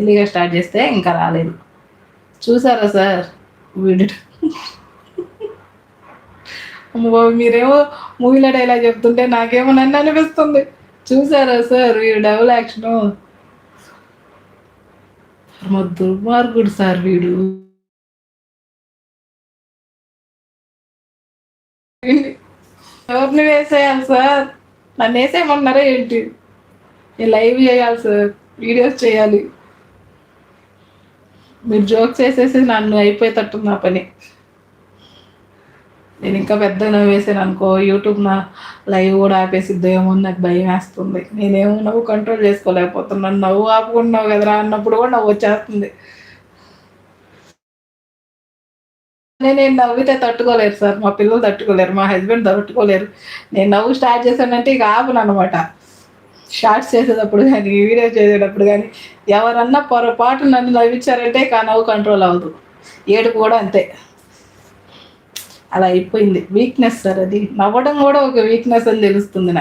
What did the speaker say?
మెల్లిగా స్టార్ట్ చేస్తే ఇంకా రాలేదు. చూసారా సార్ వీడియో? మీరేమో మూవీలో డైలాగ్ చెప్తుంటే నాకేమో నన్ను అనిపిస్తుంది. చూసారా సార్ వీడు డబుల్ యాక్షను? దుర్మార్గుడు సార్ వీడు. ఎవరిని వేసేయాలి సార్? నన్ను వేసేయమన్నారా ఏంటి? నేను లైవ్ చేయాలి సార్, వీడియోస్ చేయాలి. మీరు జోక్స్ వేసేసి నన్ను అయిపోయేటట్టుంది నా పని. నేను ఇంకా పెద్ద నవ్వు వేసాను అనుకో, యూట్యూబ్ నా లైవ్ కూడా ఆపేసిద్దేమో అని నాకు భయం వేస్తుంది. నేనేమో నవ్వు కంట్రోల్ చేసుకోలేకపోతున్నాను. నవ్వు ఆపుకుంటున్నావు కదరా అన్నప్పుడు కూడా నవ్వు వచ్చేస్తుంది. నేను నవ్వితే తట్టుకోలేరు సార్, మా పిల్లలు తట్టుకోలేరు, మా హస్బెండ్ తట్టుకోలేరు. నేను నవ్వు స్టార్ట్ చేశానంటే ఇక ఆపను అనమాట. షార్ట్స్ చేసేటప్పుడు కానీ, వీడియో చేసేటప్పుడు కానీ ఎవరన్నా పొరపాటు నన్ను నవ్వించారంటే ఇక నవ్వు కంట్రోల్ అవ్వదు. ఏడుపు కూడా అంతే. అలా అయిపోయింది. వీక్నెస్ సార్ అది. నవ్వడం కూడా ఒక వీక్నెస్ అని తెలుస్తుంది నాకు.